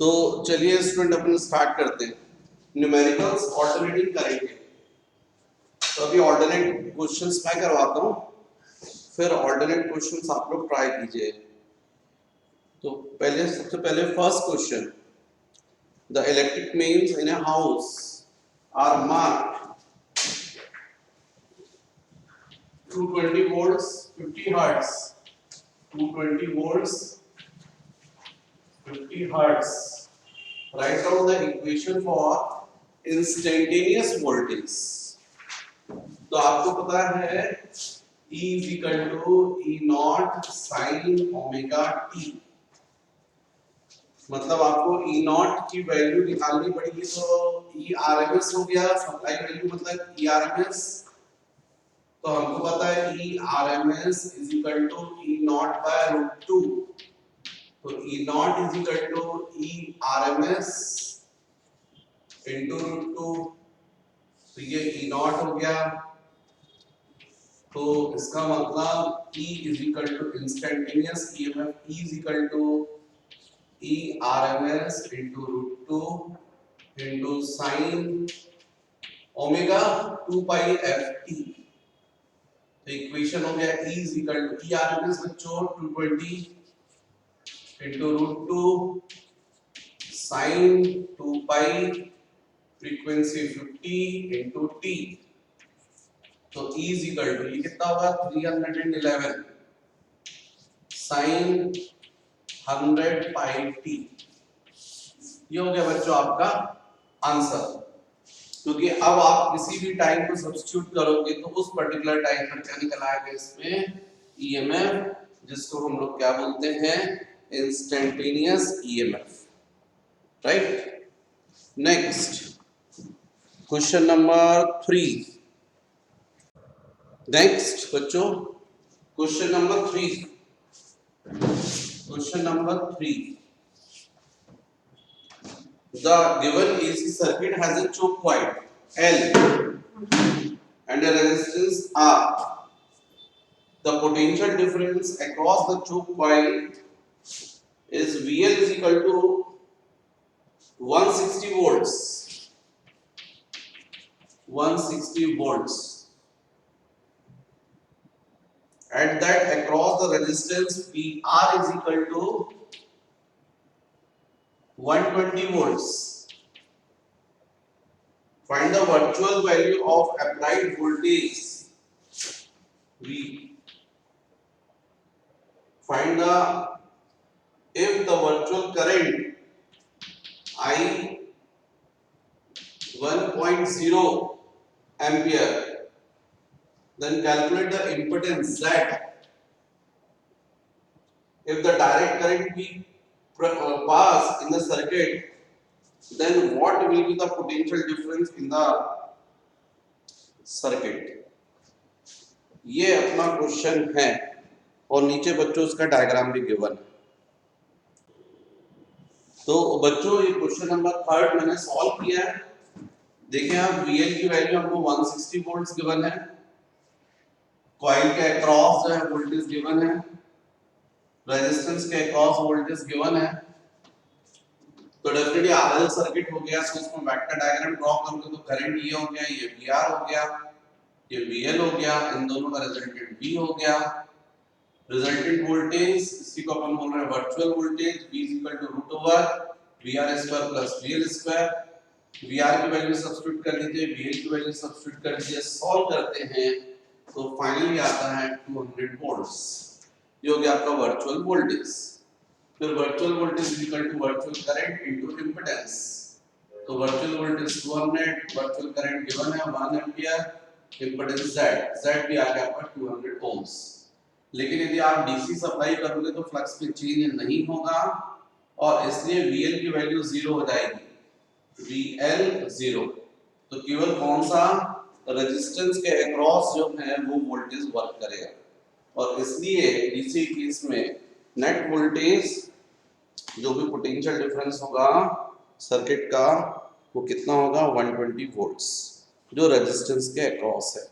तो चलिए स्टूडेंट अपन स्टार्ट करते हैं। न्यूमेरिकल्स ऑल्टरनेटिंग करेंगे। तो अभी ऑल्टरनेट क्वेश्चंस मैं करवाता हूँ, फिर ऑल्टरनेट क्वेश्चंस आप लोग ट्राई कीजिए। तो पहले सबसे पहले first question, the electric mains in a house are marked 220 volts 50 hertz, 220 volts 50 hertz. Write down the equation for instantaneous voltage. तो आपको पता है E is equal to E naught sin omega t, मतलब आपको E naught की value निकालनी पड़ेगी। तो E RMS हो गया, सप्लाई वैल्यू मतलब E RMS। तो हमको पता है E RMS is equal to E naught by root 2। तो E naught is equal to E RMS into root 2। तो ये E naught हो गया। तो इसका मतलब E is equal to instantaneous EMF, E is equal to E RMS into root 2 into sin omega 2 pi ft। तो equation हो गया E is equal to E RMS बच्चों 220 into root 2 sin 2 pi frequency 50 into t। तो E is equal to ये कितना होगा 311 sin 100 pi t। ये हो गया बच्चों आपका आंसर। क्योंकि अब आप किसी भी टाइम को सब्स्टिट्यूट करोगे तो उस पर्टिकुलर टाइम पर क्या निकल आएगा इसमें ईएमएफ, जिसको हम लोग क्या बोलते हैं instantaneous EMF, right. Next question number 3। Next बच्चों question number 3। Question number 3, the given AC circuit has a choke coil L and a resistance R. The potential difference across the choke coil is VL is equal to 160 volts. 160 volts. And that across the resistance PR is equal to 120 volts. Find the virtual value of applied voltage V. Find the if the virtual current I 1.0 ampere, then calculate the impedance Z. If the direct current be pass in the circuit, then what will be the potential difference in the circuit? ये अपना question है और नीचे बच्चों उसका diagram भी given है। तो बच्चों ये क्वेश्चन नंबर 3 मैंने सॉल्व किया है। देखें आप VL की वैल्यू हमको 160 वोल्ट्स गिवन है, कॉइल के अक्रॉस जो है वोल्टेज गिवन है, रेजिस्टेंस के अक्रॉस वोल्टेज गिवन है। तो डेफिनेटली आरएल सर्किट हो गया। तो इसमें वेक्टर डायग्राम ड्रॉ करोगे तो करंट ये हो गया, ये VR हो गया, ये VL हो गया, इन दोनों का रिजल्टेंट V हो गया। रिजल्टेंट वोल्टेज इसी को अपन बोल रहे हैं virtual voltage, V is equal to root over VR square plus VL square। VR की वैल्यू सब्स्टिट्यूट कर लीजिए, VL की वैल्यू सब्स्टिट्यूट कर लीजिए, सॉल्व करते हैं तो फाइनली आता है 200 वोल्ट्स। ये हो गया आपका वर्चुअल वोल्टेज। फिर virtual voltage is equal to virtual current into impedance. तो virtual voltage 200, virtual current given है 1 एंपियर, इंपेडेंस Z भी आ गया आपका 200 ओम्स। लेकिन यदि आप डीसी सप्लाई करोगे तो फ्लक्स में चेंज नहीं होगा और इसलिए VL की वैल्यू 0 हो जाएगी, VL 0। तो केवल कौन सा रेजिस्टेंस के अक्रॉस जो है वो वोल्टेज वर्क करेगा और इसलिए डीसी केस में नेट वोल्टेज जो भी पोटेंशियल डिफरेंस होगा सर्किट का वो कितना होगा 120 वोल्ट्स जो रेजिस्टेंस के अक्रॉस है।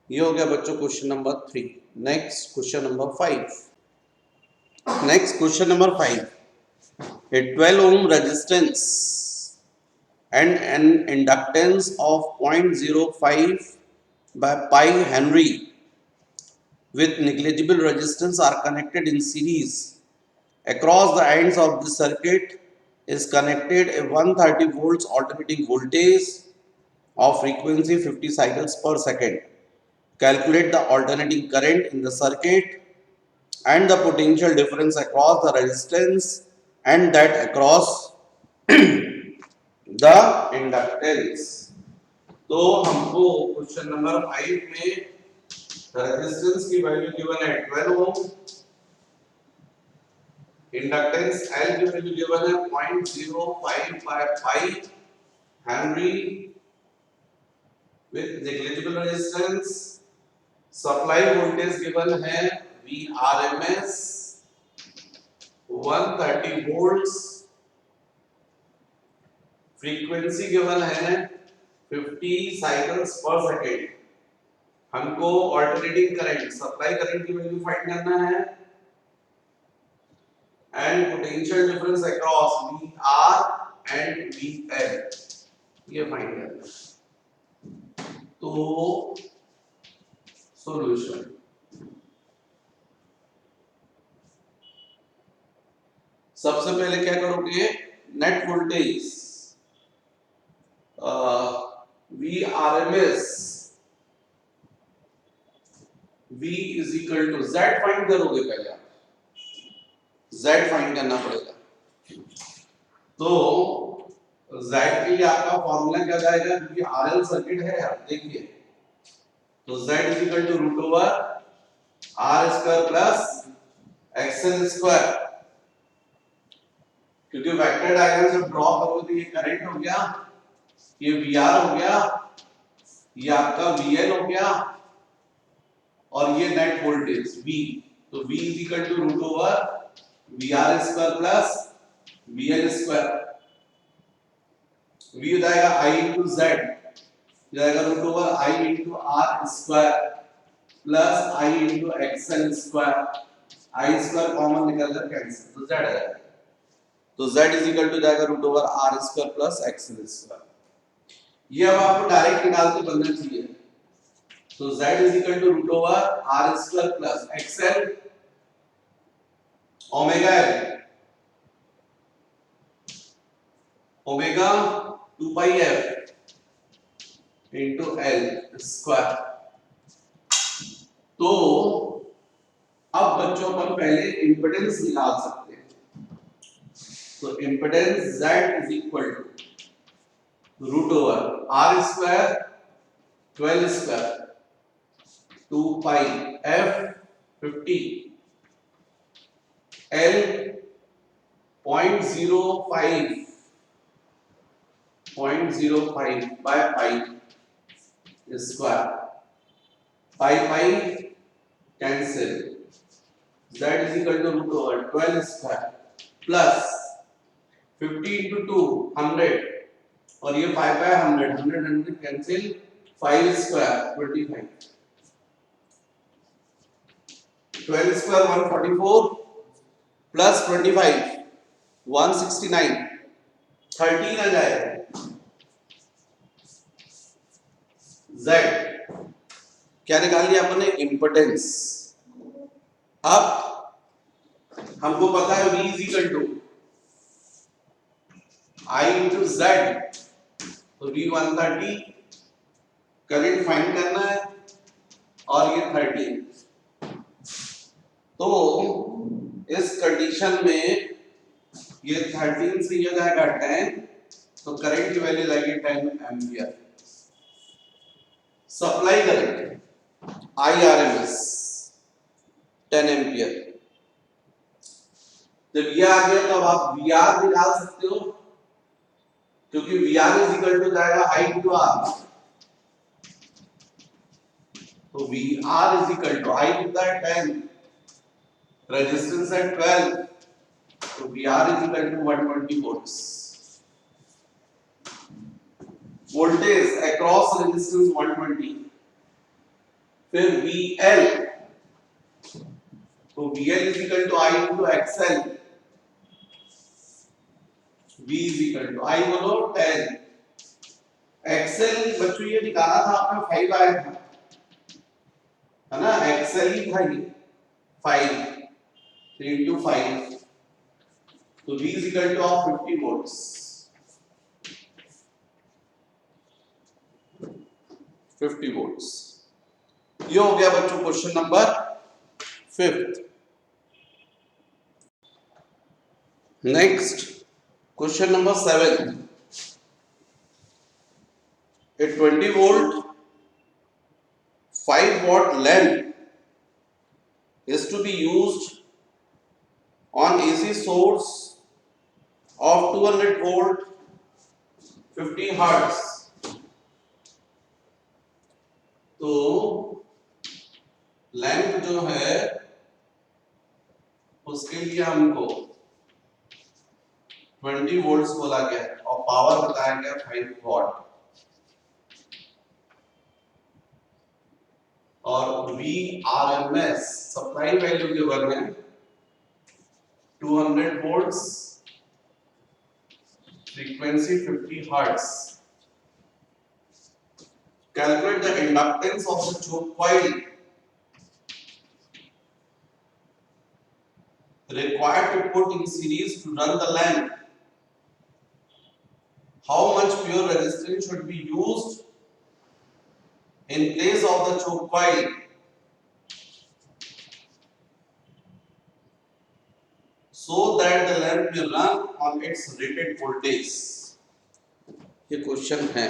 ये हो गया बच्चों question number 3। Next question number 5। Next question number 5, A 12 ohm resistance and an inductance of 0.05 by pi Henry with negligible resistance are connected in series. Across the ends of the circuit is connected a 130 volts alternating voltage of frequency 50 cycles per second. Calculate the alternating current in the circuit and the potential difference across the resistance and that across the inductance. तो हमको question number 5 में resistance की value given है 12 ohm, inductance L की value given है 0.05 by pi Henry with negligible resistance, supply voltage given है Vrms 130 volts, frequency given है 50 cycles per second. हमको ऑल्टरनेटिंग करंट सप्लाई करंट की वैल्यू फाइंड करना है and potential difference across Vr and Vl ये find करना है। तो सॉल्यूशन सबसे पहले क्या करोगे, net voltage Vrms V is equal to Z find करोगे, पहले आप Z फाइंड करना पड़ेगा। तो Z के लिए आपका फॉर्मूला क्या जाएगा, क्योंकि RL सर्किट है आप देखिए, तो Z is equal to root over R square plus XL square, क्योंकि वेक्टर डायग्राम जब ड्रॉ करोगे तो ये करंट हो गया, ये VR हो गया, ये आपका VL हो गया और ये नेट वोल्टेज V, तो V is equal to root over VR square plus VL square, V हो जाएगा I इंटू Z, जाएगा root over I into R square plus I into XL square, I square common निकल कर cancel, तो Z आएगा, तो Z is equal to जाएगा root over R square plus XL square. ये अब आपको डायरेक्ट निकालते बनना चाहिए, तो Z is equal to root over R square plus XL omega L omega 2 pi F into L square. तो अब बच्चों अपन पहले इंपेडेंस निकाल सकते हैं, तो impedance Z is equal to root over R square 12 square 2 pi F 50 L 0.05 by pi square, pi cancel, Z is equal to root over 12 square plus 50 into 2 100 और ये 5 by 100 cancel, 5 square 25, 12 square 144 plus 25 169, 13 आ जाएगा। Z क्या निकाल लिया अपने, impedance. अब हमको पता है V is equal to I into Z, तो V 130 करंट फाइंड करना है और ये 13, तो इस कंडीशन में ये 13 से ये जाएगा 10, तो करंट की वैल्यू जाएगी 10 ampere. Supply current IRMS 10 ampere. जब ये आ गया तो अब आप VR निकाल सकते हो, क्योंकि VR इज इक्वल टू जाएगा I इंटू R, तो VR is equal to I कितना है 10, रेजिस्टेंस है 12, तो VR is equal to 120 volts. Voltage across resistance 120, फिर VL, तो VL is equal to I into XL, V is equal to I बोलो 10। Excel बच्चों ये निकाला था आपने 5 आया था, है ना, एक्सेल ही था ये 5, 3 into 5, तो V is equal to of 50 volts, 50 volts। ये हो गया बच्चों question number 5। Next question number 7। A 20 volt 5 watt lamp is to be used on AC source of 200 volt 50 hertz। तो लैंप जो है उसके लिए हमको 20 वोल्ट्स बोला गया है और पावर बताया गया 5 वॉट, और VRMS सप्लाई वैल्यू गिवन है 200 volts, frequency 50 hertz. Calculate the inductance of the choke coil required to put in series to run the lamp. How much pure resistance should be used in place of the choke coil so that the lamp will run on its rated voltage? ये question है।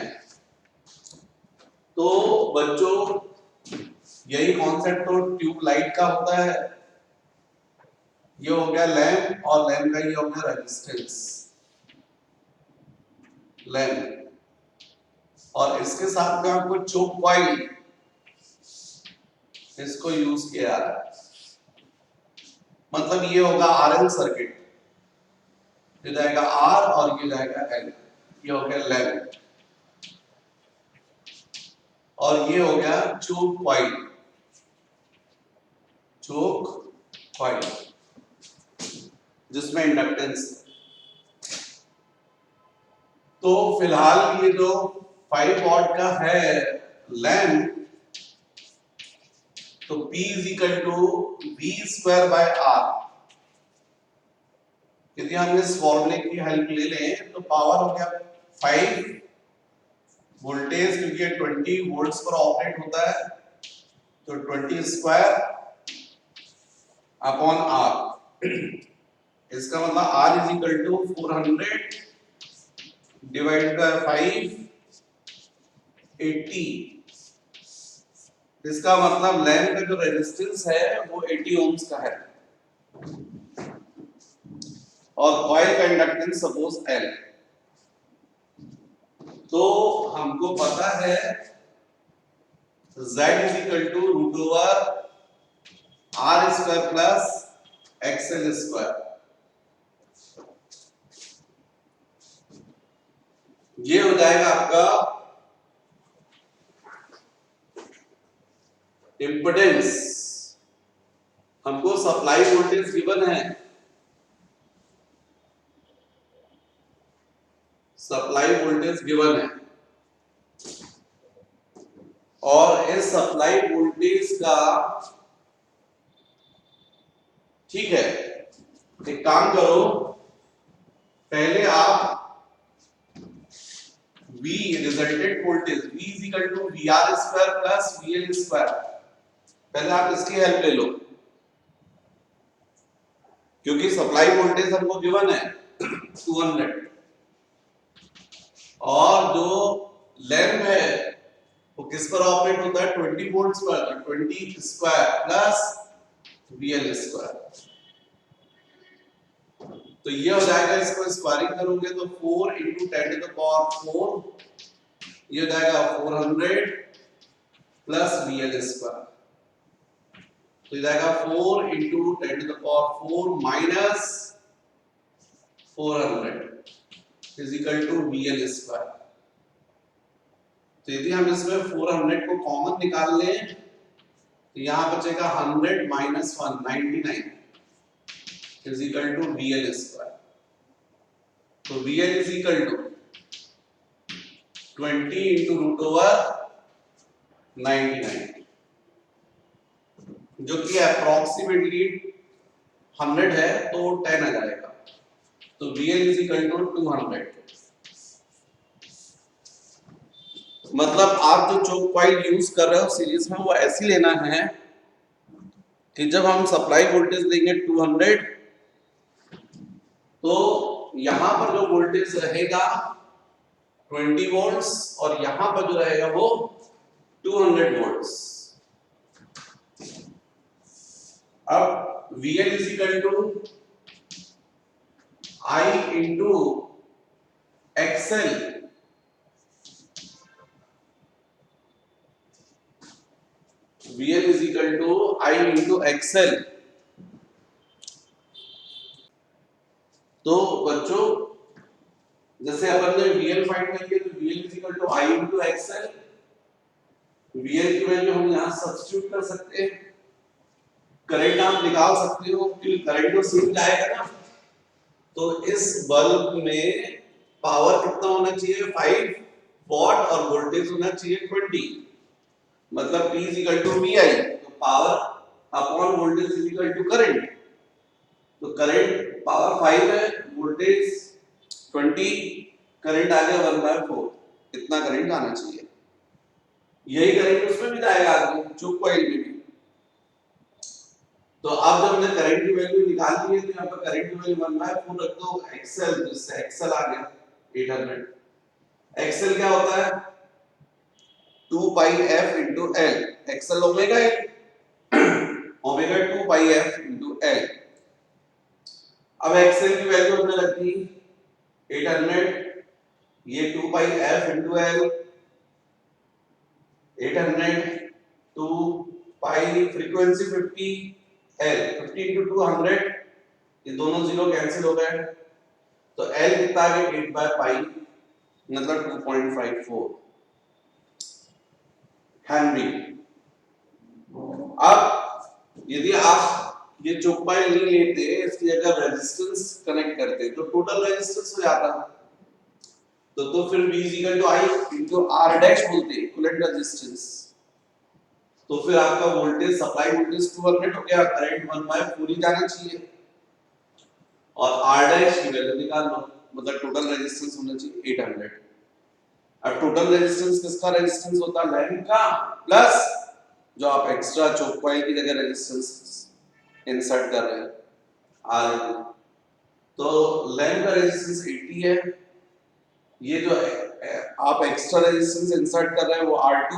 तो बच्चों यही concept तो tube light का होता है। ये हो गया लैंप और लैंप का ये हो गया रेजिस्टेंस लैंप, और इसके साथ में आपको चोक कॉइल इसको यूज किया जा रहा है। मतलब ये होगा आरएल सर्किट, ये जाएगा आर और ये जाएगा एल, ये हो गया लैंप, और ये हो गया चोक कॉइल, चोक कॉइल जिसमें इंडक्टेंस। तो फिलहाल ये जो 5 वॉट का है लैंप, तो P is equal to V square by R। यदि हम इस फॉर्मूले की हेल्प ले लें तो पावर हो गया 5, वोल्टेज क्योंकि 20 वोल्ट्स पर ऑपरेट होता है तो 20 स्क्वायर अपॉन R। इसका मतलब R is equal to 400 divide by 5, 80। इसका मतलब लैंप का जो रेजिस्टेंस है वो 80 ओम्स का है और कॉइल का इंडक्टेंस सपोज L। तो हमको पता है Z is equal to root over R square plus XL square. ये हो जाएगा आपका इंपेडेंस। हमको सप्लाई वोल्टेज गिवन है, सप्लाई वोल्टेज गिवन है, और इस सप्लाई वोल्टेज का ठीक है, एक काम करो, पहले आप V resultant voltage V is equal to VR square plus VL square, पहले आप इसकी हेल्प ले लो क्योंकि सप्लाई वोल्टेज हमको गिवन है 200 और जो लैंप है वो किस पर ऑपरेट होता है 20 वोल्ट्स पर, तो 20 स्क्वायर प्लस VL स्क्वायर। तो ये हो जाएगा, इसको स्क्वायरिंग करोगे तो 4 into 10 to the power 4, ये हो जाएगा 400 प्लस VL स्क्वायर, तो ये जाएगा 4 into 10 to the power 4 minus 400 is equal to VL square. तो यदि हम इसमें 400 को कॉमन निकाल लें तो यहां बचेगा 100 minus 1 99 is equal to VL square. तो VL is equal to 20 into root over 99, जो कि अप्रोक्सीमेटली 100 है तो 10 आ जाएगा। तो VL इज इक्वल टू 200। मतलब आप जो चोक कॉइल यूज कर रहे हो सीरीज में वो ऐसी लेना है कि जब हम सप्लाई वोल्टेज देंगे 200 तो यहां पर जो वोल्टेज रहेगा 20 वोल्ट्स और यहां पर जो रहेगा वो 200 वोल्ट्स। अब VL is equal to I into XL, VL is equal to I into XL। तो बच्चों जैसे अपन ने VL फाइंड कर लिया तो VL is equal to I into XL। VL की वैल्यू हम यहां सब्स्टिट्यूट कर सकते हैं, करंट आप निकाल सकते हो क्योंकि करंट तो सेम जाएगा ना। तो इस बल्ब में पावर कितना होना चाहिए 5 वॉट और वोल्टेज होना चाहिए 20, मतलब P is equal to VI। तो power upon voltage is equal to current. तो करंट पावर 5 है, वोल्टेज 20, करंट आ गया 1/4। इतना करंट आना चाहिए। यही करंट उसमें भी जाएगा आगे चोक कॉइल में भी। तो अब जब हमने करंट की वैल्यू निकाल ली है तो यहाँ पर करंट की वैल्यू 1/4 रख दो XL, जिससे XL आ गया 800। XL क्या होता है 2 pi f into L। XL omega है, omega 2 pi f into L। अब XL की वैल्यू हमने रख दी 800, ये 2 पाई f into L 800, 2 पाई फ्रीक्वेंसी 50 L 50 into 200, ये दोनों जीरो कैंसिल हो गए तो L कितना आ गया 8/पाई, मतलब 2.54 हेनरी। अब यदि आप ये चोक कॉइल नहीं लेते, इसकी जगह रेजिस्टेंस कनेक्ट करते तो टोटल रेजिस्टेंस हो जाता। तो फिर V equal to I into R dash बोलते इक्विवेलेंट रेजिस्टेंस। तो फिर आपका वोल्टेज सप्लाई वोल्टेज 200 हो गया, करंट 1/4 ही जाना चाहिए और R डैश की वैल्यू निकाल लो, मतलब टोटल रेजिस्टेंस होना चाहिए 800। अब टोटल रेजिस्टेंस किसका रेजिस्टेंस होता है लैंप का, प्लस जो आप एक्स्ट्रा चोक कॉइल की जगह रेजिस्टेंस इंसर्ट कर रहे हैं R। तो लैंप का रेजिस्टेंस 80 है, ये जो आप एक्स्ट्रा रेजिस्टेंस इंसर्ट कर रहे हैं वो R2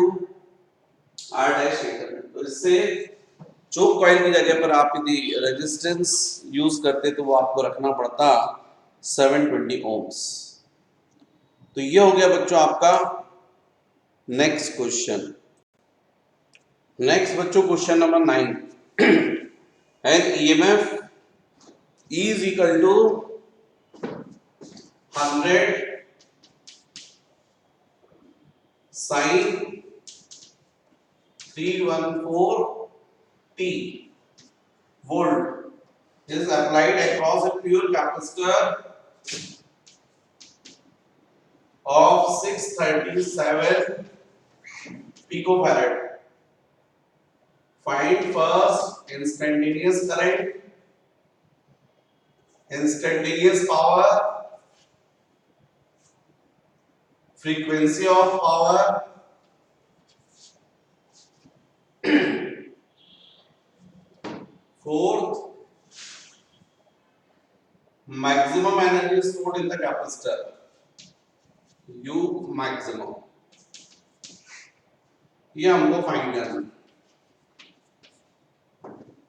R डैश 800। तो इससे चोक कॉइल की जगह पर आप यदि रेजिस्टेंस यूज करते तो वो आपको रखना पड़ता 720 ओम्स। तो ये हो गया बच्चों आपका नेक्स्ट क्वेश्चन। नेक्स्ट बच्चों question number 9। An EMF is equal to 100 sin 314 t volt is applied across a pure capacitor of 637 picofarad. Find first instantaneous current, instantaneous power, frequency of power, fourth maximum energy stored in the capacitor, U maximum। ये हमको find करना है।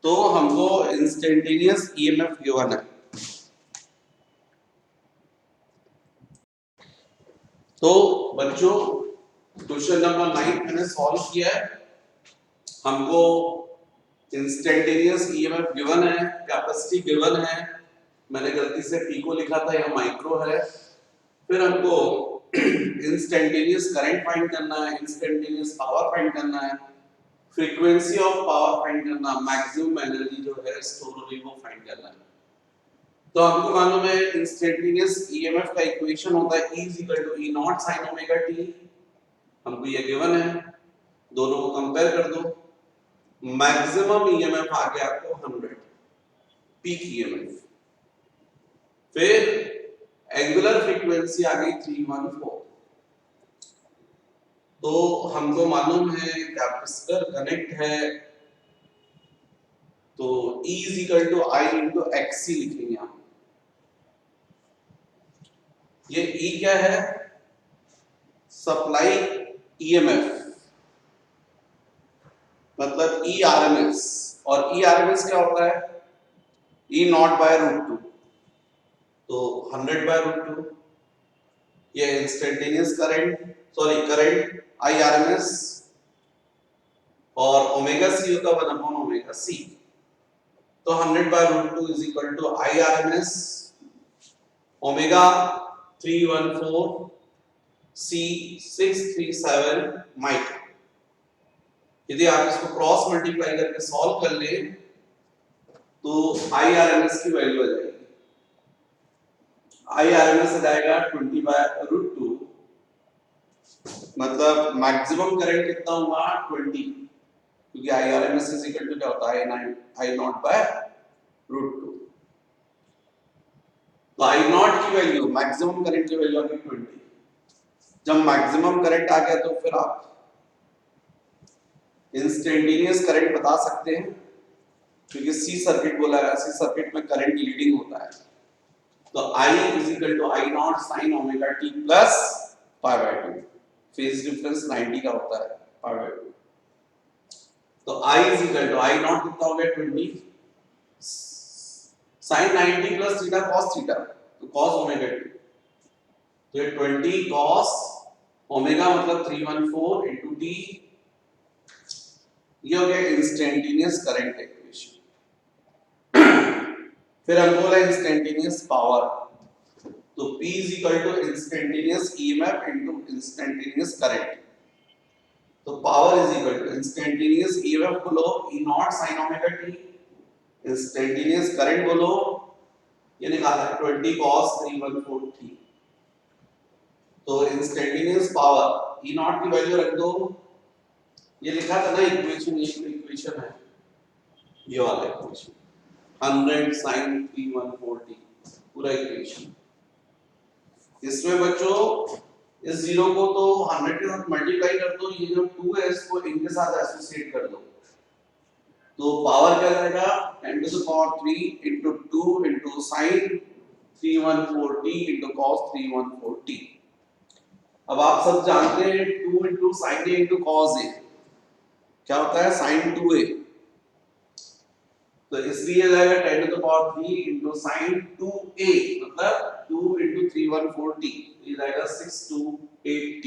तो हमको instantaneous EMF given है। तो बच्चों question number 9 मैंने सॉल्व किया है। हमको इंस्टेंटेनियस EMF गिवन है, कैपेसिटी गिवन है, मैंने गलती से पिको लिखा था, यह माइक्रो है। फिर हमको इंस्टेंटेनियस करंट फाइंड करना है, इंस्टेंटेनियस पावर फाइंड करना है, फ्रीक्वेंसी ऑफ पावर फाइंड करना, मैक्सिमम एनर्जी जो है स्टोर हो रही वो फाइंड करना है। तो हमको मालूम है इंस्टेंटेनियस ईएमएफ का इक्वेशन होता है E = E not sin omega t। हमको ये गिवन है, दोनों को कंपेयर कर दो। मैक्सिमम ईएमएफ आ गया आपको 100, पीक ईएमएफ। फिर एंगुलर फ्रीक्वेंसी आ गई 314। तो हमको मालूम है कैपेसिटर कनेक्ट है, तो E = I × XC लिखेंगे हम। ये E क्या है? सप्लाई ईएमएफ, मतलब E RMS। और E RMS क्या होता है? E नॉट बाय √2, तो 100/√2। ये instantaneous current, sorry current I RMS, और ओमेगा C होता है 1/ओमेगा C। तो 100/√2 = I RMS omega 314 C 637 micro. यदि आप इसको क्रॉस मल्टीप्लाई करके सॉल्व कर ले तो I RMS की वैल्यू आ जाएगी, I RMS आ जाएगा 20/√2, मतलब मैक्सिमम करंट कितना होगा 20, क्योंकि I RMS क्या होता है I नॉट बाय √2। तो I नॉट की वैल्यू, मैक्सिमम करंट की वैल्यू आ गई 20। जब मैक्सिमम करंट आ गया तो फिर आप इंस्टेंटेनियस करंट बता सकते हैं, क्योंकि सी सर्किट बोला है, सी सर्किट में करंट लीडिंग होता है। तो I = I naught sin omega t plus π/2। Phase difference 90 का होता है, π/2। तो I = I नॉट कितना हो गया 20 sin 90 plus theta cos theta, तो cos ओमेगा t। तो ये 20 cos ओमेगा मतलब 314 into t। ये हो गया इंस्टेंटेनियस करंट इक्वेशन। फिर हम बोला इंस्टेंटेनियस पावर, तो P = instantaneous EMF into instantaneous current. तो पावर = इंस्टेंटेनियस ईएमएफ बोलो E not sin omega t, instantaneous current बोलो, ये निकाला है 20 cos 314 t। तो इंस्टेंटेनियस पावर E नॉट की वैल्यू रख दो, ये लिखा था ना इक्वेशन, ये इक्वेशन है, ये वाला इक्वेशन 100 sin 314 t, पूरा इक्वेशन। इसमें बच्चों इस जीरो को तो 100 के साथ मल्टीप्लाई कर दो, ये जो 2 है इसको इनके साथ एसोसिएट कर दो, तो पावर क्या जाएगा 10⁻³ into 2 into sin 314t into cos 314t। अब आप सब जानते हैं 2 into sin a into cos a क्या होता है sin 2a, तो इसलिए जाएगा 10⁻³ into sin 2a मतलब 2 into 314t, ये जाएगा 628t।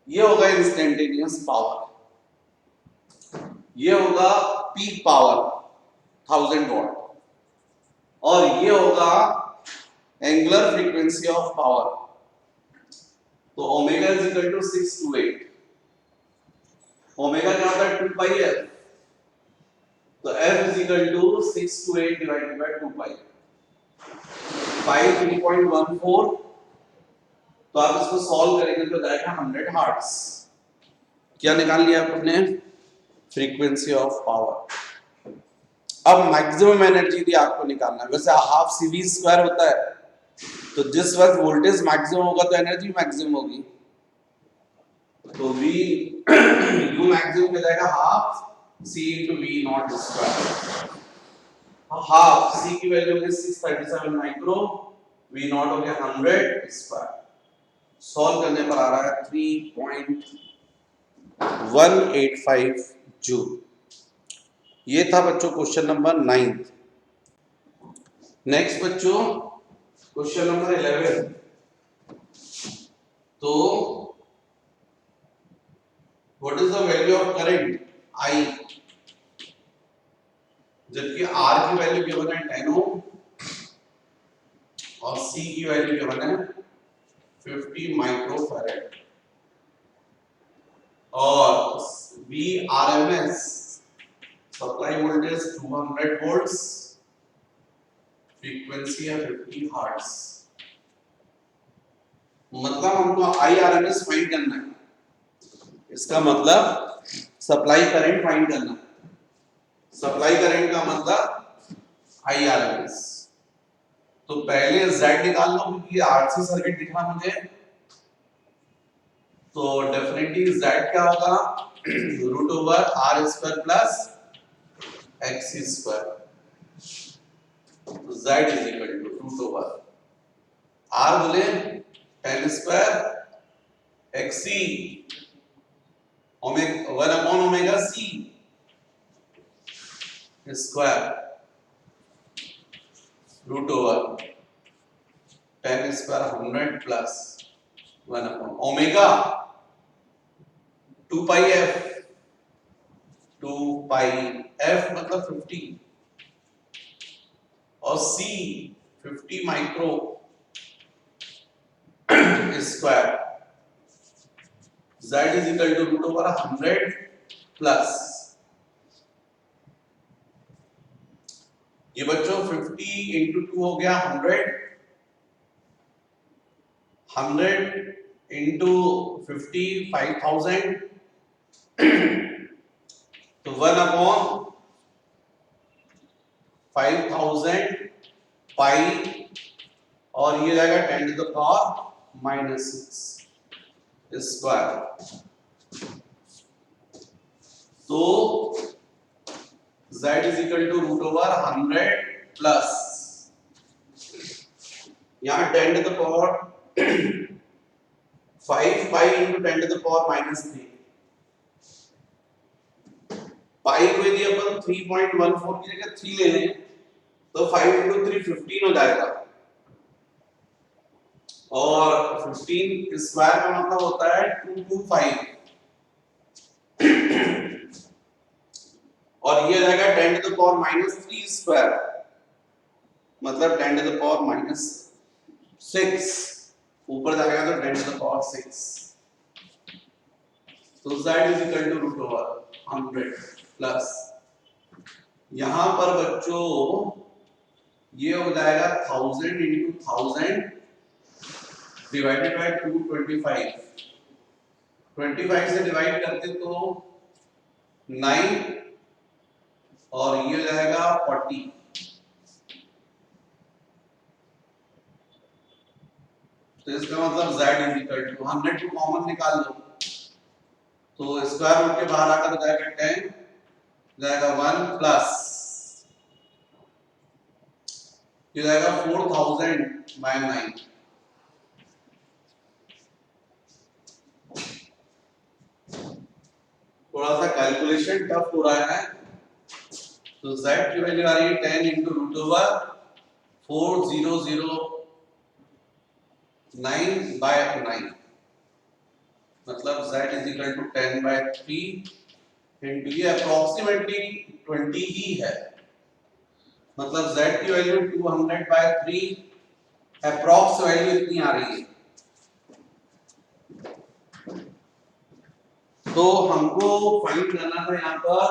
ये होगा इंस्टेंटेनियस पावर, ये होगा पीक पावर 1000 वॉट, और ये होगा एंगुलर फ्रीक्वेंसी ऑफ पावर। तो ओमेगा = 628, ओमेगा क्या होता है 2πf, तो f = 628 divided by 2π, पाई 3.14। तो आप इसको सॉल्व करेंगे तो जाएगा 100 हर्ट्ज। क्या निकाल लिया आपने? Frequency of power. अब मैक्सिमम एनर्जी दी आपको निकालना है, वैसे हाफ CV² होता है, तो जिस वक्त वोल्टेज मैक्सिमम होगा तो एनर्जी मैक्सिमम होगी, तो V U मैक्सिमम हो जाएगा half C × V not square. Half C की वैल्यू है 637 माइक्रो, V नॉट हो गया 100 स्क्वायर। सॉल्व करने पर आ रहा है 3.185 जूल। ये था बच्चों क्वेश्चन नंबर 9। नेक्स्ट बच्चों क्वेश्चन नंबर 11। तो what is the value of current I, जबकि R की वैल्यू गिवन है 10 ओम और C की वैल्यू गिवन है 50 माइक्रोफैरड, और VRMS supply voltage 200 volts, frequency है 50 हर्ट्ज, मतलब हमको IRMS फाइंड करना है, इसका मतलब सप्लाई करंट फाइंड करना है। सप्लाई करंट का मतलब IRMS। तो पहले Z निकाल लो क्योंकि RC सर्किट दिखा मुझे, तो डेफिनेटली Z क्या होगा root over R square plus XC square. Z is equal to root over R बोले 10 square XC omega 1 upon omega C square root over 10 square 100 plus 1 upon omega 2 pi f मतलब 50 और C 50 micro square. Z is equal to root over 100 plus ये बच्चों 50 into 2 हो गया 100 into 50 5000 तो 1 upon 5000 पाई और ये जाएगा 10 टू द पावर -6 स्क्वायर। तो Z is equal to root over 100 plus यहाँ 10 to the power 5 pi into 10 to the power -3 pi को यदि अपन 3.14 की जगह 3 ले लें तो 5 इंटू 3 15 हो जाएगा और 15 स्क्वायर का मतलब होता है 225 और ये जाएगा 10 टू द पावर -3 स्क्वायर मतलब 10 टू द पावर -6 ऊपर जाएगा तो 10 टू द पावर 6। तो Z is equal to root over 100 plus यहां पर बच्चों ये हो जाएगा 1000 इंटू 1000 डिवाइडेड बाय 225 25 से डिवाइड करते तो 9 और ये हो जाएगा 40 तो इसका मतलब Z इज इक्वल टू 100 को कॉमन निकाल लो तो स्क्वायर रूट के बाहर आकर हो जाएगा 10 जाएगा 1 प्लस ये जाएगा 4000 बाय 9 थोड़ा सा कैलकुलेशन टफ हो रहा है तो Z की वैल्यू आ रही है 10 इंटू रूट ओवर 4009 बाय 9 मतलब Z is equal to 10 by 3 into ये अप्रोक्सीमेटली 20 ही है मतलब Z की वैल्यू 200 बाय 3 अप्रोक्स वैल्यू इतनी आ रही है। तो हमको फाइंड करना था यहाँ पर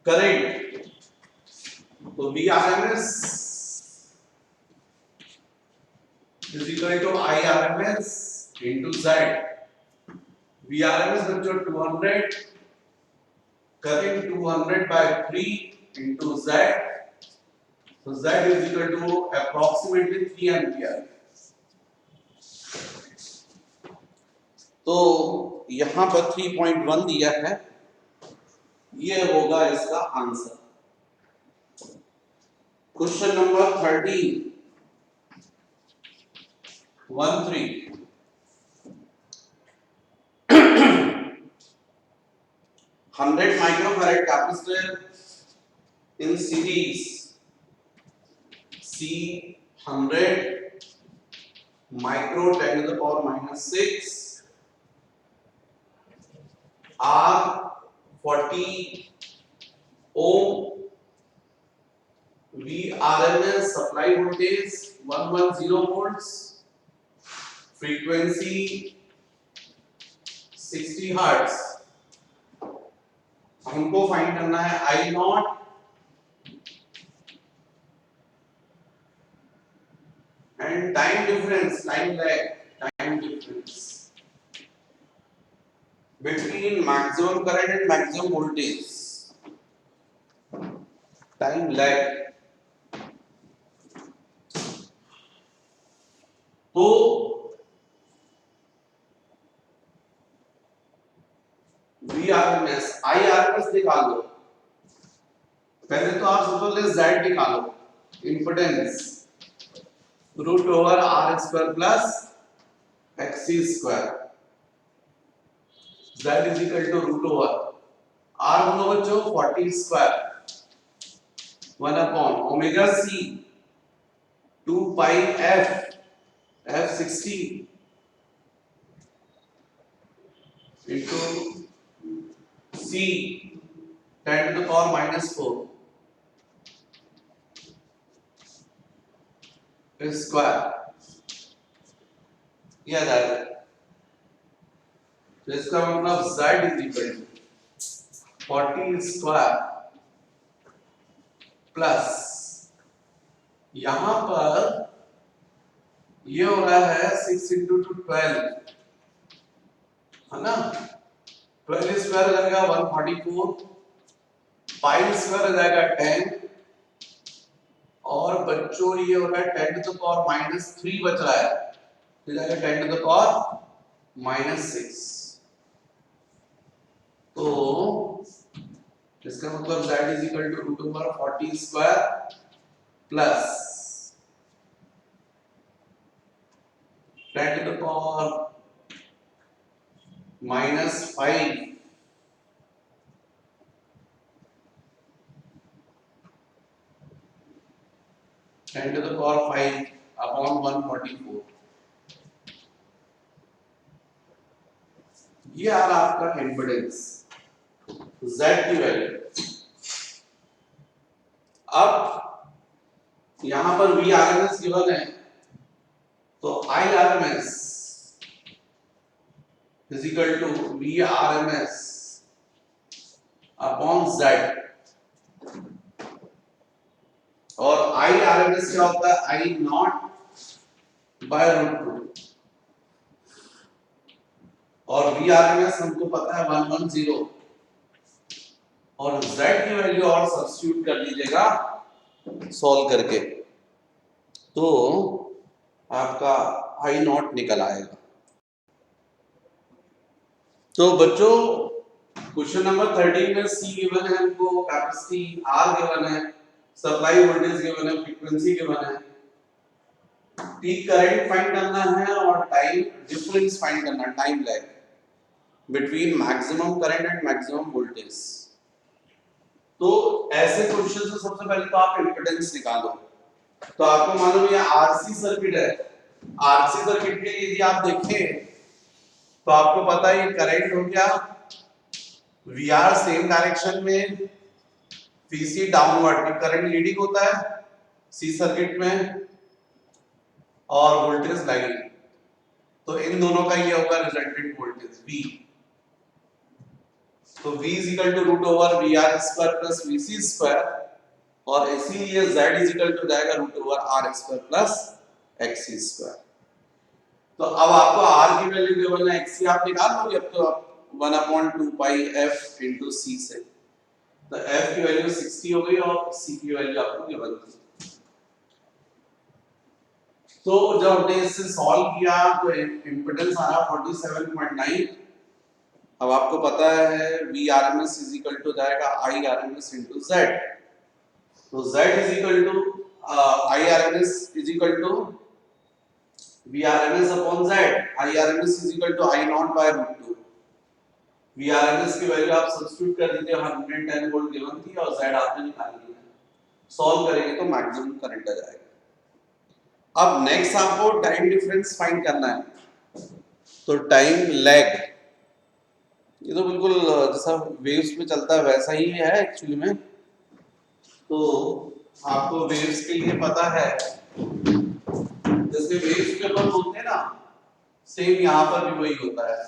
करंट तो VRMS is equal to IRMS into Z। VRMS बच्चों 200 current 200 by 3 into Z so Z is equal to approximately 3 ampere। तो यहां पर 3.1 दिया है ये होगा इसका answer. Question number 13 100 microfarad capacitor in series C 100 micro 10 to the power -6 R 40 ohm VRMS supply voltage 110 volts frequency 60 hertz। हमको find करना है I0 and time difference, time lag, time difference between maximum current and maximum voltage, time lag. तो VRMS IRMS निकाल लो। पहले तो आप सबसे पहले Z निकालो, impedance root over R square plus XC square, Z is equal to root over R बोलो बच्चों 40 square 1 upon omega C 2 pi F 60 into C 10 to the power minus 4 square, याद आ रहा है। तो इसका मतलब Z is equal to 40 square plus यहां पर ये हो रहा है 6 into 12 है ना, 12 स्क्वायर हो जाएगा 144, पाई स्क्वायर हो जाएगा 10 और बच्चों ये हो रहा है 10 to the power minus 3 बच रहा है, तो जाएगा 10 to the power minus 6। तो इसका मतलब z is equal to root over 40 square plus 10 to the power minus 5 10 to the power 5 upon 144। ये आ रहा आपका इम्पीडेंस Z की वैल्यू। अब यहां पर VRMS गिवन है, तो IRMS is equal to VRMS upon Z, और IRMS क्या होता है I नॉट बाय रूट 2, और VRMS हमको पता है 110, और Z की वैल्यू और सब्स्टिट्यूट कर लीजिएगा सॉल्व करके, तो आपका I नॉट निकल आएगा। तो बच्चों क्वेश्चन नंबर 13 में C गिवन है हमको, कैपेसिटी R गिवन है, सप्लाई वोल्टेज गिवन है, फ्रीक्वेंसी गिवन है, पीक करंट फाइंड करना है और टाइम डिफरेंस फाइंड करना है, time lag between maximum current and maximum voltage. तो ऐसे क्वेश्चन से सबसे पहले तो आप इम्पीडेंस निकालो। तो आपको मालूम है आरसी सर्किट है, आरसी सर्किट के लिए यदि आप देखें तो आपको पता है ये करंट हो गया वीआर सेम डायरेक्शन में, पीसी डाउनवर्ड, करंट लीडिंग होता है सी सर्किट में और वोल्टेज लैगिंग, तो इन दोनों का ये होगा रिजल्टेंट वोल्टेज V। तो V is equal to root over VR square plus VC square, और इसीलिए Z इज इक्वल टू जाएगा root over R square plus XC square. तो अब आपको R की वैल्यू गिवन है, XC आप निकाल लोगे अब तो आप 1/2 पाई F into C से, तो F की वैल्यू 60 हो गई और C की वैल्यू आपको गिवन थी। तो जब हमने इससे सॉल्व किया तो इंपेडेंस आ रहा 47.9। अब आपको पता है VRMS इज इक्वल टू जाएगा IRMS into Z, तो Z is equal to IRMS is equal to VRMS upon Z, IRMS is equal to I naught by root 2। VRMS की वैल्यू आप सब्स्टिट्यूट कर दीजिए, 110 वोल्ट गिवन थी और Z आपने निकाल लिया, सॉल्व करेंगे तो मैक्सिमम करंट आ जाएगा। अब नेक्स्ट आपको टाइम डिफरेंस फाइंड करना है, तो टाइम लैग, ये तो बिल्कुल जैसा वेव्स में चलता है वैसा ही है एक्चुअली में। तो आपको वेव्स के लिए पता है, जैसे वेव्स के ऊपर होते हैं ना, सेम यहाँ पर भी वही होता है।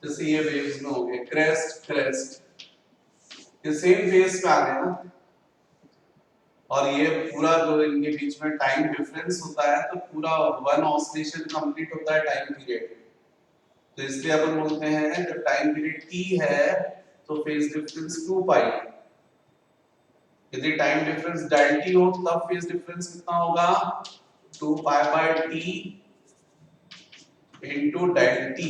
जैसे ये वेव्स में हो गए क्रेस्ट क्रेस्ट, ये सेम फेज पे आ गए ना, और ये पूरा जो इनके बीच में टाइम डिफरेंस होता है तो पूरा वन ऑसिलेशन कंप्लीट होता है टाइम पीरियड। तो इसलिए अपन बोलते हैं जब टाइम पीरियड t है तो फेज डिफरेंस 2 पाई। यदि टाइम डिफरेंस डेल t हो तब फेज डिफरेंस कितना होगा 2 pi by t into del t।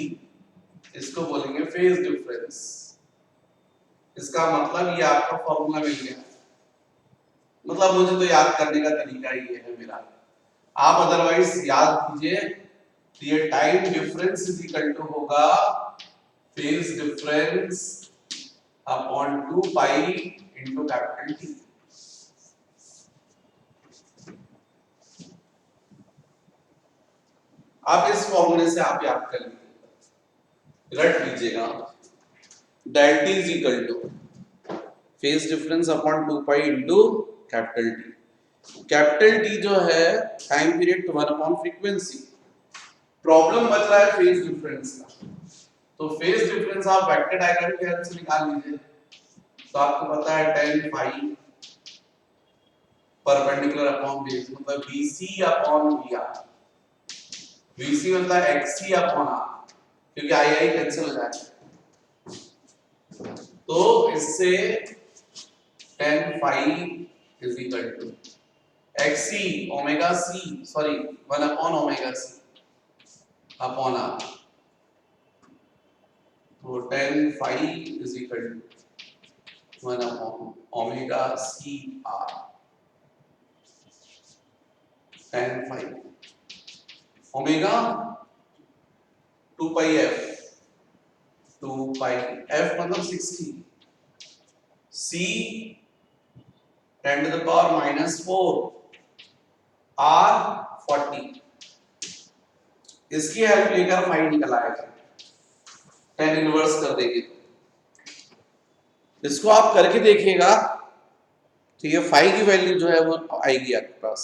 इसको बोलेंगे फेज डिफरेंस। इसका मतलब ये आपका फॉर्मूला मिल गया। मतलब मुझे तो याद करने का तरीका ये है मेरा, आप अदरवाइज याद कीजिए। तो ये time difference is equal to होगा phase difference upon 2 pi into capital T। आप इस फॉर्मूले से आप याद कर लीजिएगा, रट लीजिएगा। Del T is equal to phase difference upon 2 pi into capital T। Capital T जो है टाइम पीरियड तो 1 अपॉन फ्रीक्वेंसी। प्रॉब्लम बच रहा है फेज डिफरेंस का, तो फेज डिफरेंस आप वेक्टर डायग्राम के हेल्प से निकाल लीजिए। तो आपको पता है tan phi perpendicular upon base मतलब BC अपॉन VR। VC मतलब XC अपॉन R, क्योंकि I कैंसिल हो जाएगा। तो इससे tan phi is equal to XC omega C sorry 1 upon omega C upon R। तो tan phi is equal to 1 upon omega C R। tan phi omega 2 pi f, 2 pi f मतलब 60, c 10 to the power minus 4, r 40। इसकी help लेकर phi निकल आएगा, tan inverse कर देंगे। इसको आप करके देखिएगा तो ये फाई की वैल्यू जो है वो आएगी आपके पास।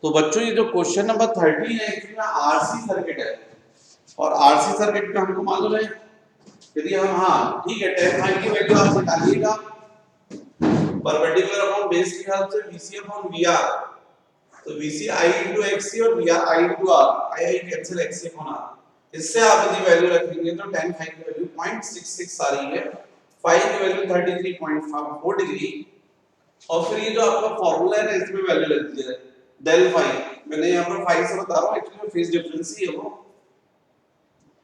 तो बच्चों ये जो क्वेश्चन नंबर 13 है इसमें आरसी सर्किट है, और आरसी सर्किट में हमको मालूम है यदि हम ठीक है tan phi की वैल्यू आप निकालिएगा परपेंडिकुलर अपॉन बेस की हेल्प से VC अपॉन VR। तो VC I into XC और VR I into R, I cancel XC upon R। इससे आप यदि वैल्यू रखेंगे तो tan phi की वैल्यू 0.66 आ रही है, phi की वैल्यू 33.4 डिग्री। और फिर ये जो आपका फार्मूला है इसमें वैल्यू रख दीजिए del phi। मैंने यहाँ पर phi से बता रहा हूँ, एक्चुअली फेज डिफरेंस ही है वो।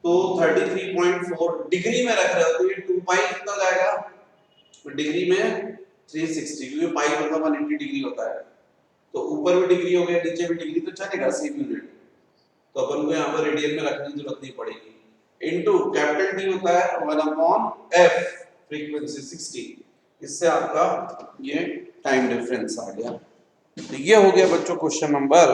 तो 33.4 डिग्री में रख रहे हो तो ये 2 पाई कितना जाएगा तो डिग्री में 360, क्योंकि पाई मतलब 180 डिग्री होता है। तो ऊपर भी डिग्री हो गया नीचे भी डिग्री तो चलेगा सेम यूनिट। तो अपन को यहाँ पर रेडियन में रखने की जरूरत नहीं पड़ेगी। इनटू कैपिटल T होता है 1 अपॉन f फ्रीक्वेंसी 60। इससे आपका ये टाइम डिफरेंस आ गया। तो ये हो गया बच्चों क्वेश्चन नंबर